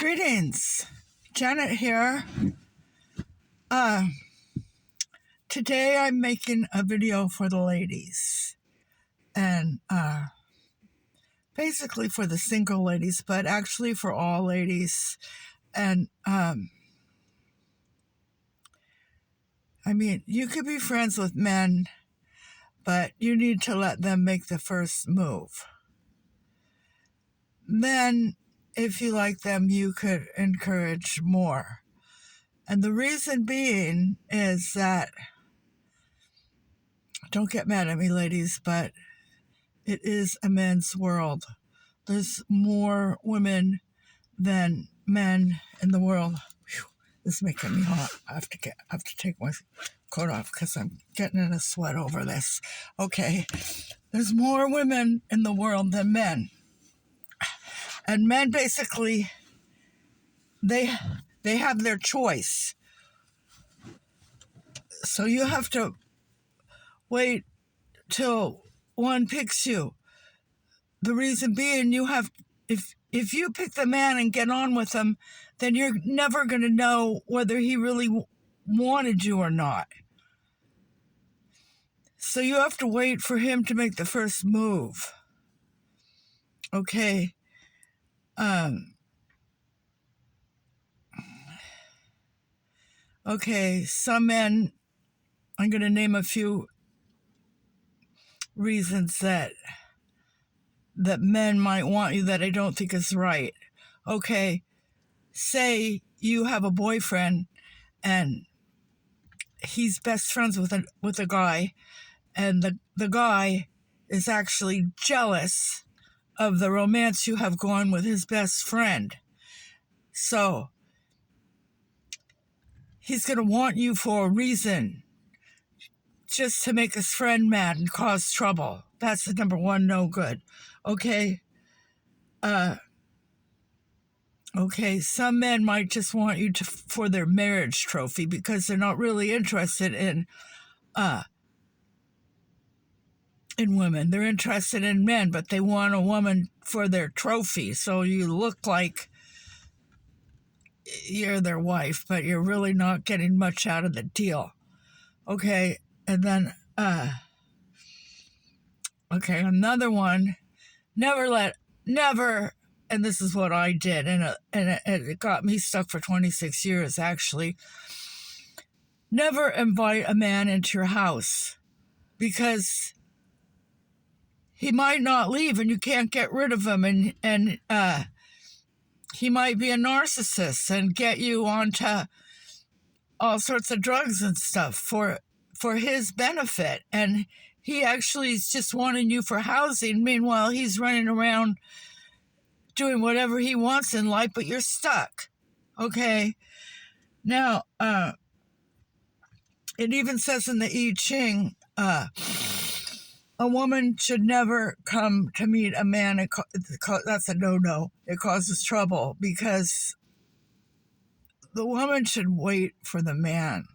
Greetings, Janet here. Today I'm making a video for the ladies and basically for the single ladies, but actually for all ladies. And I mean, you could be friends with men, but you need to let them make the first move. Men, if you like them, you could encourage more. And the reason being is that, don't get mad at me, ladies, but it is a men's world. There's more women than men in the world. Whew, this is making me hot. I have to take my coat off because I'm getting in a sweat over this. Okay, there's more women in the world than men. And men basically, they have their choice. So you have to wait till one picks you. The reason being, if you pick the man and get on with him, then you're never going to know whether he really wanted you or not. So you have to wait for him to make the first move. Okay. Okay, some men, I'm going to name a few reasons that men might want you that I don't think is right. Okay, say you have a boyfriend and he's best friends with a guy, and the guy is actually jealous of the romance you have going with his best friend. So he's going to want you for a reason, just to make his friend mad and cause trouble. That's the number one no good. Okay? Okay, some men might just want you for their marriage trophy because they're not really interested in women. They're interested in men, but they want a woman for their trophy. So you look like you're their wife, but you're really not getting much out of the deal. Okay, and then, okay, another one, never, and this is what I did, and it got me stuck for 26 years, actually. Never invite a man into your house because he might not leave and you can't get rid of him, and he might be a narcissist and get you onto all sorts of drugs and stuff for his benefit, and he actually is just wanting you for housing. Meanwhile, he's running around doing whatever he wants in life, but you're stuck. Okay? Now, it even says in the I Ching, a woman should never come to meet a man. That's a no-no. It causes trouble because the woman should wait for the man.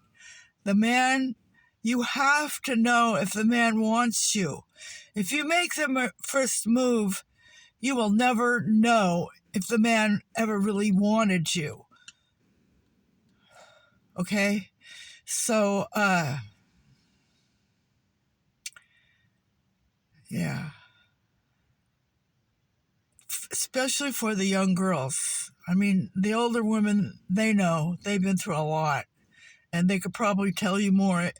The man, you have to know if the man wants you. If you make the first move, you will never know if the man ever really wanted you. Okay? So, yeah. Especially for the young girls. I mean, the older women, they know. They've been through a lot. And they could probably tell you more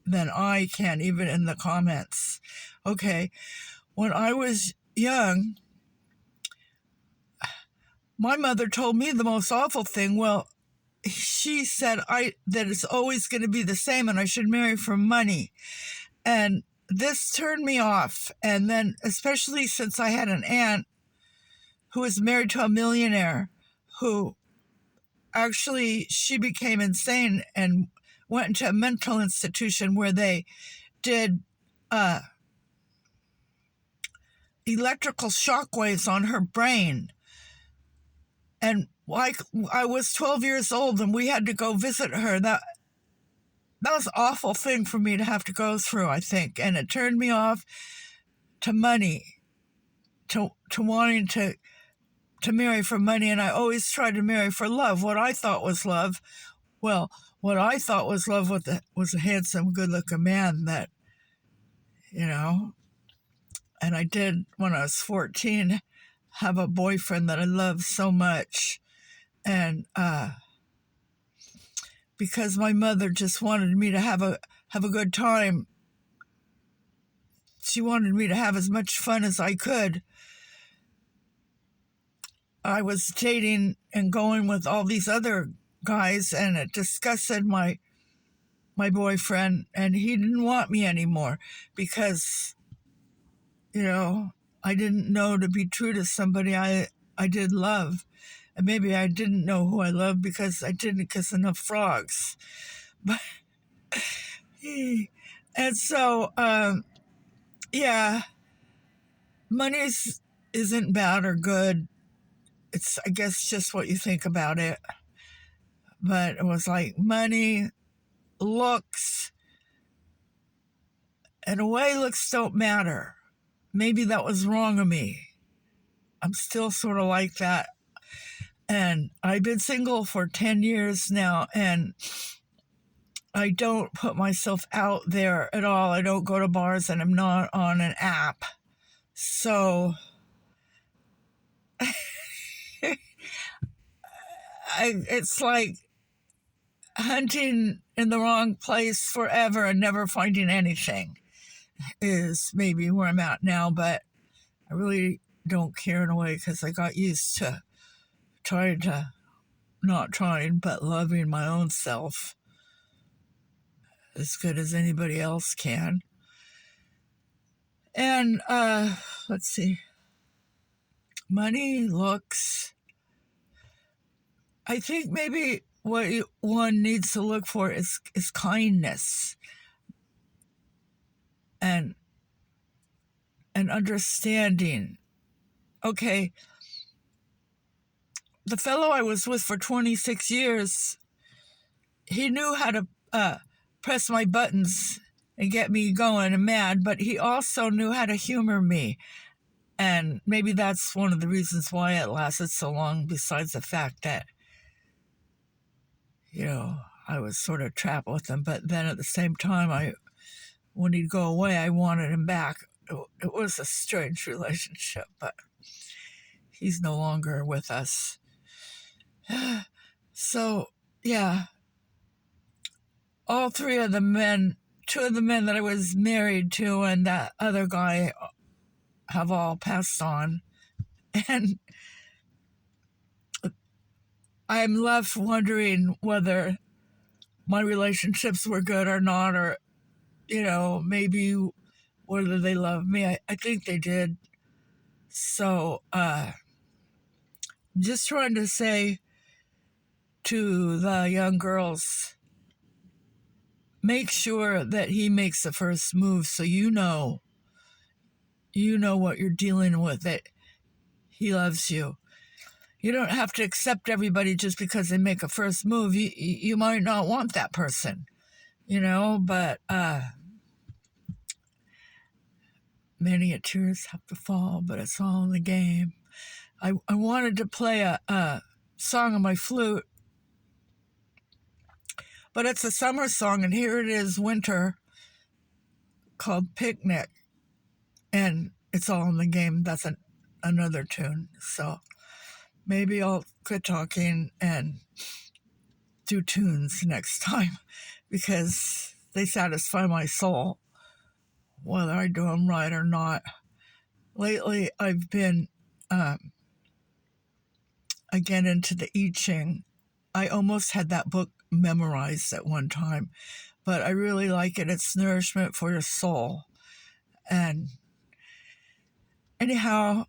than I can, even in the comments. Okay. When I was young, my mother told me the most awful thing. Well, she said that it's always going to be the same and I should marry for money. And this turned me off. And then, especially since I had an aunt who was married to a millionaire who actually, she became insane and went into a mental institution where they did electrical shockwaves on her brain. And like, I was 12 years old and we had to go visit her. That was an awful thing for me to have to go through, I think. And it turned me off to money, to wanting to to marry for money, and I always tried to marry for love, what I thought was love. Well, what I thought was love was a handsome, good-looking man that, you know, and I did when I was 14 have a boyfriend that I loved so much. And because my mother just wanted me to have a good time, she wanted me to have as much fun as I could. I was dating and going with all these other guys, and it disgusted my boyfriend, and he didn't want me anymore because, you know, I didn't know to be true to somebody I did love. And maybe I didn't know who I loved because I didn't kiss enough frogs. But and so, yeah, money isn't bad or good. It's, I guess, just what you think about it. But it was like money, looks, in a way, looks don't matter. Maybe that was wrong of me. I'm still sort of like that. And I've been single for 10 years now, and I don't put myself out there at all. I don't go to bars, and I'm not on an app. So it's like hunting in the wrong place forever and never finding anything is maybe where I'm at now. But I really don't care in a way because I got used to not trying, but loving my own self as good as anybody else can. And let's see, money, looks. I think maybe what one needs to look for is kindness and understanding. Okay, the fellow I was with for 26 years, he knew how to press my buttons and get me going and mad, but he also knew how to humor me. And maybe that's one of the reasons why it lasted so long, besides the fact that, you know, I was sort of trapped with him. But then at the same time, when he'd go away, I wanted him back. It was a strange relationship, but he's no longer with us. So, yeah, all three of the men, two of the men that I was married to and that other guy have all passed on. And I'm left wondering whether my relationships were good or not, or, you know, maybe whether they loved me. I think they did. So, just trying to say to the young girls, make sure that he makes the first move so you know what you're dealing with, that he loves you. You don't have to accept everybody just because they make a first move. You might not want that person, you know, but many a tears have to fall, but it's all in the game. I wanted to play a song on my flute, but it's a summer song, and here it is, winter, called Picnic, and it's all in the game. That's another tune. So maybe I'll quit talking and do tunes next time because they satisfy my soul, whether I do them right or not. Lately, I've been again into the I Ching. I almost had that book memorized at one time, but I really like it. It's nourishment for your soul. And anyhow,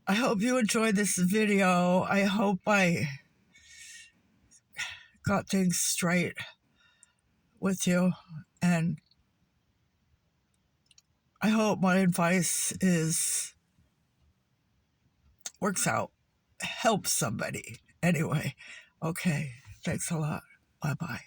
I hope you enjoyed this video. I hope I got things straight with you, and I hope my advice works out, helps somebody. Anyway, okay, thanks a lot. Bye-bye.